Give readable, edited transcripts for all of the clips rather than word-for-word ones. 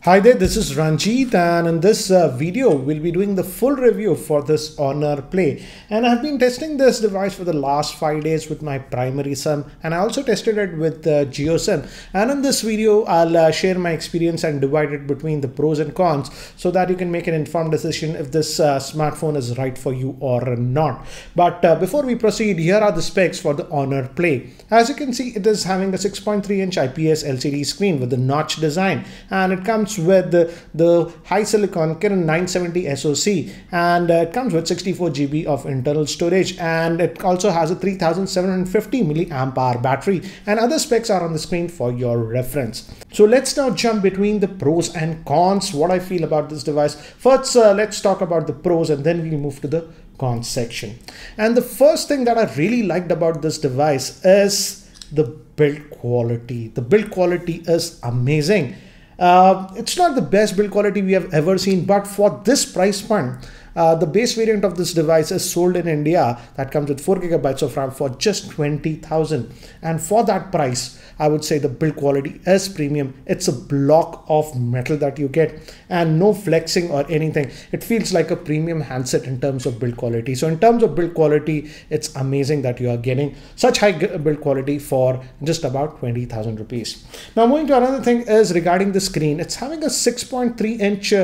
Hi there, this is Ranjit, and in this video we'll be doing the full review for this Honor Play. And I've been testing this device for the last 5 days with my primary son, and I also tested it with GeoSim. And in this video I'll share my experience and divide it between the pros and cons so that you can make an informed decision if this smartphone is right for you or not. But before we proceed, here are the specs for the Honor Play. As you can see, it is having a 6.3-inch IPS LCD screen with the notch design, and it comes with the HiSilcon Kirin 970 SoC, and it comes with 64 GB of internal storage, and it also has a 3750 mAh battery, and other specs are on the screen for your reference. So let's now jump between the pros and cons, what I feel about this device. First, let's talk about the pros, and then we'll move to the cons section. And the first thing that I really liked about this device is the build quality. The build quality is amazing. It's not the best build quality we have ever seen, but for this price point, the base variant of this device is sold in India that comes with 4 GB of RAM for just 20,000, and for that price I would say the build quality is premium. It's a block of metal that you get and no flexing or anything. It feels like a premium handset in terms of build quality. So in terms of build quality, it's amazing that you are getting such high build quality for just about 20,000 rupees. Now moving to another thing is regarding the screen. It's having a 6.3-inch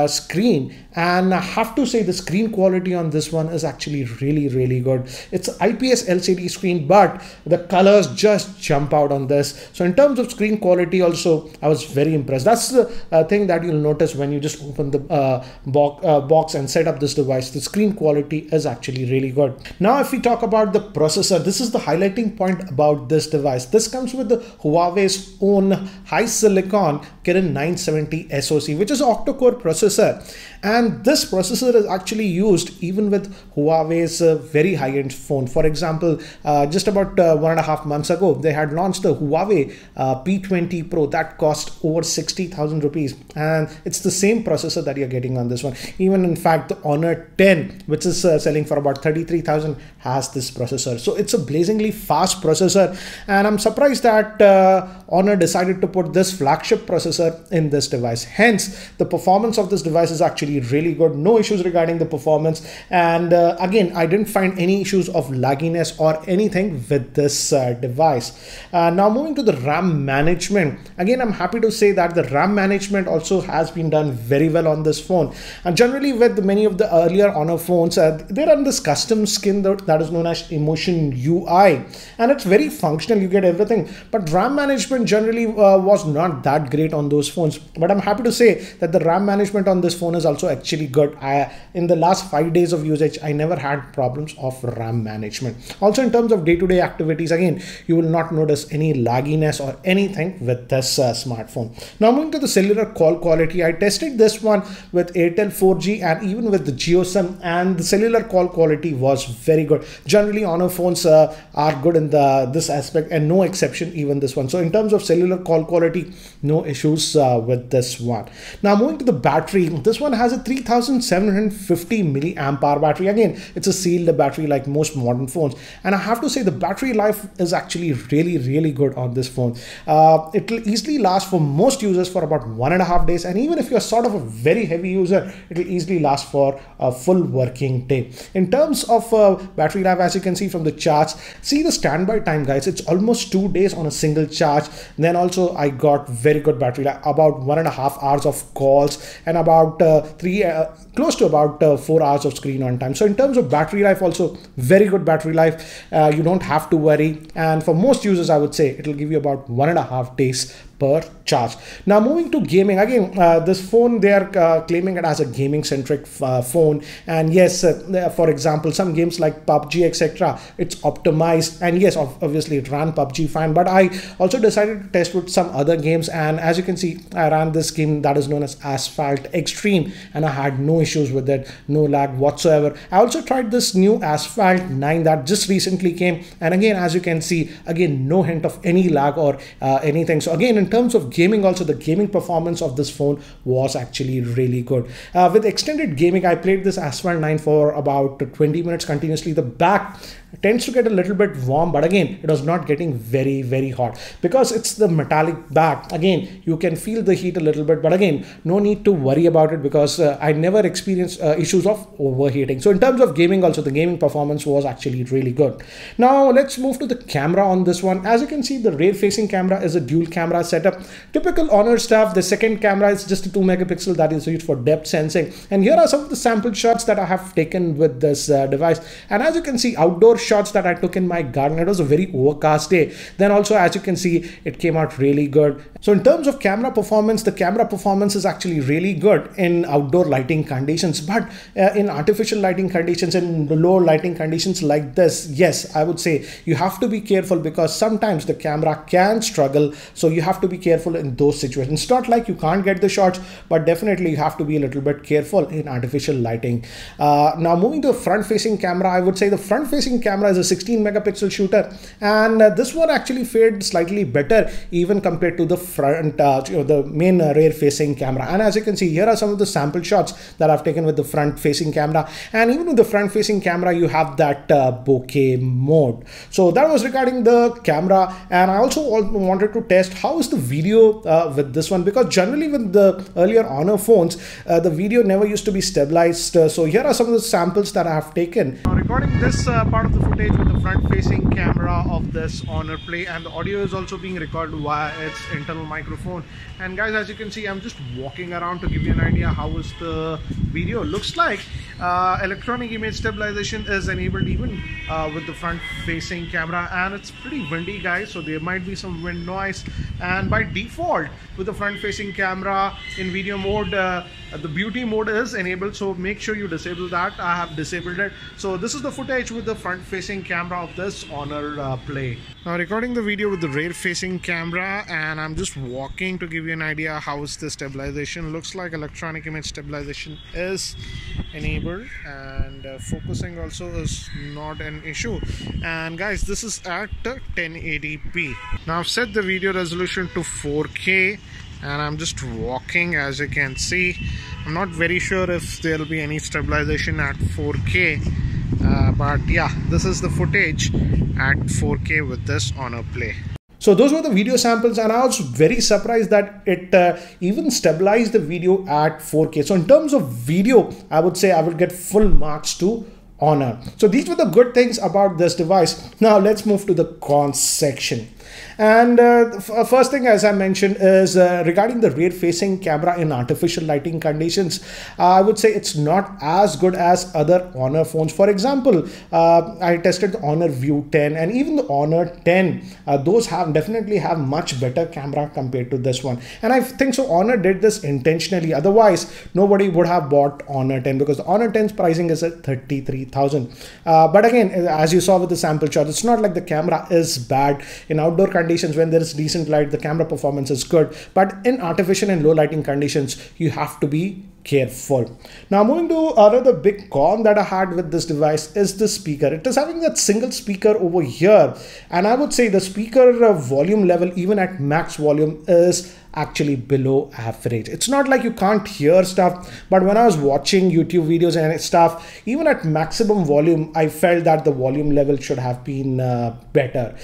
screen, and I have to say the screen quality on this one is actually really good. It's an IPS LCD screen, but the colors just jump out on this. So in terms of screen quality also, I was very impressed. That's the thing that you'll notice when you just open the box and set up this device. The screen quality is actually really good. Now if we talk about the processor, this is the highlighting point about this device. This comes with the Huawei's own HiSilcon Kirin 970 SoC, which is an octa-core processor, and this processor is actually used even with Huawei's very high-end phone. For example, just about 1.5 months ago, they had launched the Huawei P20 Pro that cost over 60,000 rupees, and it's the same processor that you're getting on this one. Even in fact, the Honor 10, which is selling for about 33,000, has this processor. So it's a blazingly fast processor, and I'm surprised that Honor decided to put this flagship processor in this device. Hence, the performance of this device is actually really good. No issues regarding the performance, and again, I didn't find any issues of lagginess or anything with this device. Now moving to the RAM management, again I'm happy to say that the RAM management also has been done very well on this phone. And generally with many of the earlier Honor phones, they're on this custom skin that is known as Emotion UI, and it's very functional, you get everything, but RAM management generally was not that great on those phones. But I'm happy to say that the RAM management on this phone is also actually good. In the last 5 days of usage, I never had problems of RAM management. Also in terms of day-to-day activities, again, you will not notice any lagginess or anything with this smartphone. Now moving to the cellular call quality, I tested this one with Airtel 4G and even with the GeoSim, and the cellular call quality was very good. Generally Honor phones are good in this aspect, and no exception even this one. So in terms of cellular call quality, no issues with this one. Now moving to the battery, this one has a 3750 mAh battery. Again, it's a sealed battery like most modern phones, and I have to say the battery life is actually really good on this phone. It will easily last for most users for about 1.5 days, and even if you're sort of a very heavy user, it will easily last for a full working day. In terms of battery life, as you can see from the charts, see the standby time guys, it's almost 2 days on a single charge. Then also I got very good battery life, about 1.5 hours of calls and about close to about 4 hours of screen on time. So in terms of battery life also, very good battery life. You don't have to worry, and for most users I would say it will give you about 1.5 days per charge. Now moving to gaming, again this phone they are claiming it as a gaming centric phone, and yes, for example some games like PUBG etc, it's optimized, and yes obviously it ran PUBG fine, but I also decided to test with some other games, and as you can see I ran this game that is known as Asphalt Extreme, and I had no issues with it, no lag whatsoever. I also tried this new Asphalt 9 that just recently came, and again as you can see, again no hint of any lag or anything. So again in terms of gaming also, the gaming performance of this phone was actually really good. With extended gaming, I played this Asphalt 9 for about 20 minutes continuously. The back tends to get a little bit warm, but again, it was not getting very hot because it's the metallic back. Again, you can feel the heat a little bit, but again, no need to worry about it because I never experienced issues of overheating. So in terms of gaming also, the gaming performance was actually really good. Now let's move to the camera on this one. As you can see, the rear facing camera is a dual camera setup. Typical Honor stuff. The second camera is just a 2 megapixel that is used for depth sensing. And here are some of the sample shots that I have taken with this device. And as you can see, outdoor shots that I took in my garden, it was a very overcast day. Then also, as you can see, it came out really good. So in terms of camera performance, the camera performance is actually really good in outdoor lighting conditions, but in artificial lighting conditions and low lighting conditions like this, yes, I would say you have to be careful because sometimes the camera can struggle. So you have to be careful in those situations. It's not like you can't get the shots, but definitely you have to be a little bit careful in artificial lighting. Now moving to the front facing camera, I would say the front facing camera is a 16 megapixel shooter, and this one actually fared slightly better even compared to the front, the main rear facing camera. And as you can see, here are some of the sample shots that I've taken with the front facing camera. And even with the front facing camera, you have that bokeh mode. So that was regarding the camera. And I also wanted to test how is the video with this one, because generally with the earlier Honor phones, the video never used to be stabilized. So here are some of the samples that I have taken. Now recording this part of the footage with the front facing camera of this Honor Play, and the audio is also being recorded via its internal microphone. And guys, as you can see, I'm just walking around to give you an idea how is the video looks like. Electronic image stabilization is enabled even with the front facing camera, and it's pretty windy, guys, so there might be some wind noise. And by default with the front facing camera in video mode, the beauty mode is enabled, so make sure you disable that. I have disabled it. So this is the footage with the front facing camera of this Honor Play. Now recording the video with the rear facing camera, and I'm just walking to give you an idea how is the stabilization looks like. Electronic image stabilization is enabled, and focusing also is not an issue. And guys, this is at 1080p. Now I've set the video resolution to 4K, and I'm just walking. As you can see, I'm not very sure if there will be any stabilization at 4K, but yeah, this is the footage at 4K with this Honor Play. So those were the video samples, and I was very surprised that it even stabilized the video at 4K. So in terms of video, I would say I would get full marks to Honor. So these were the good things about this device. Now let's move to the cons section. And first thing, as I mentioned, is regarding the rear facing camera in artificial lighting conditions. I would say it's not as good as other Honor phones. For example, I tested the Honor View 10 and even the Honor 10. Those definitely have much better camera compared to this one. And I think so Honor did this intentionally. Otherwise, nobody would have bought Honor 10, because the Honor 10's pricing is at 33,000. But again, as you saw with the sample shot, it's not like the camera is bad. In outdoor conditions, when there is decent light, the camera performance is good, but in artificial and low lighting conditions, you have to be careful. Now moving to another big con that I had with this device is the speaker. It is having that single speaker over here, and I would say the speaker volume level even at max volume is actually below average. It's not like you can't hear stuff, but when I was watching YouTube videos and stuff, even at maximum volume, I felt that the volume level should have been better.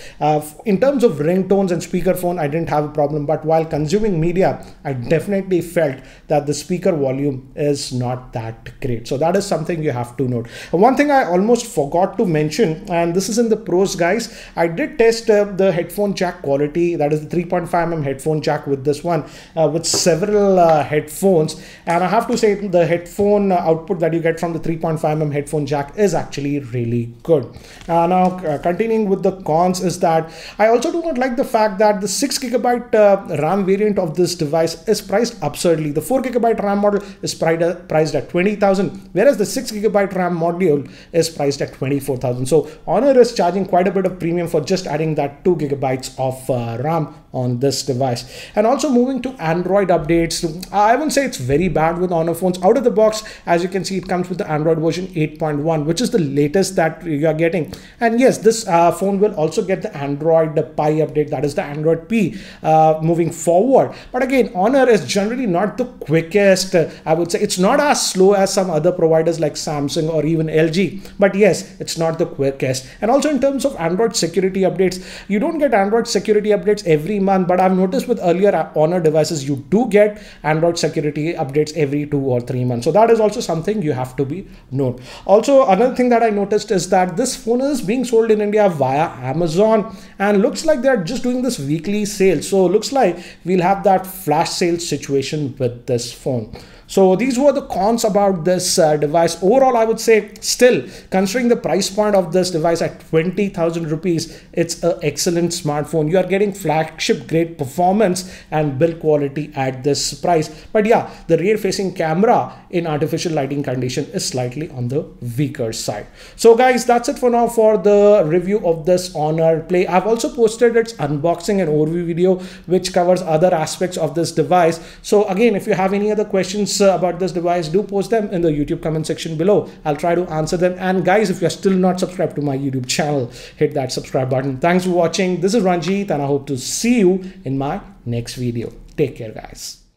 In terms of ringtones and speakerphone, I didn't have a problem, but while consuming media, I definitely felt that the speaker volume is not that great. So that is something you have to note. One thing I almost forgot to mention, and this is in the pros, guys, I did test the headphone jack quality, that is the 3.5mm headphone jack with this one with several headphones, and I have to say the headphone output that you get from the 3.5mm headphone jack is actually really good. Now continuing with the cons is that I also do not like the fact that the 6GB RAM variant of this device is priced absurdly. The 4GB RAM model is priced at 20,000, whereas the 6GB RAM module is priced at 24,000. So Honor is charging quite a bit of premium for just adding that 2GB of RAM on this device. And also also moving to Android updates. I wouldn't say it's very bad with Honor phones. Out of the box, as you can see, it comes with the Android version 8.1, which is the latest that you are getting. And yes, this phone will also get the Android Pie update, that is the Android P moving forward. But again, Honor is generally not the quickest. I would say it's not as slow as some other providers like Samsung or even LG. But yes, it's not the quickest. And also in terms of Android security updates, you don't get Android security updates every month, but I've noticed with earlier Honor devices, you do get Android security updates every 2 or 3 months. So that is also something you have to be note. Also, another thing that I noticed is that this phone is being sold in India via Amazon, and looks like they're just doing this weekly sale. So looks like we'll have that flash sale situation with this phone. So these were the cons about this device. Overall, I would say still, considering the price point of this device at 20,000 rupees, it's an excellent smartphone. You are getting flagship grade performance and build quality at this price. But yeah, the rear facing camera in artificial lighting condition is slightly on the weaker side. So guys, that's it for now for the review of this Honor Play. I've also posted its unboxing and overview video, which covers other aspects of this device. So again, if you have any other questions about this device, do post them in the YouTube comment section below. I'll try to answer them. And guys, if you're still not subscribed to my YouTube channel, hit that subscribe button. Thanks for watching. This is Ranjit, and I hope to see you in my next video. Take care, guys.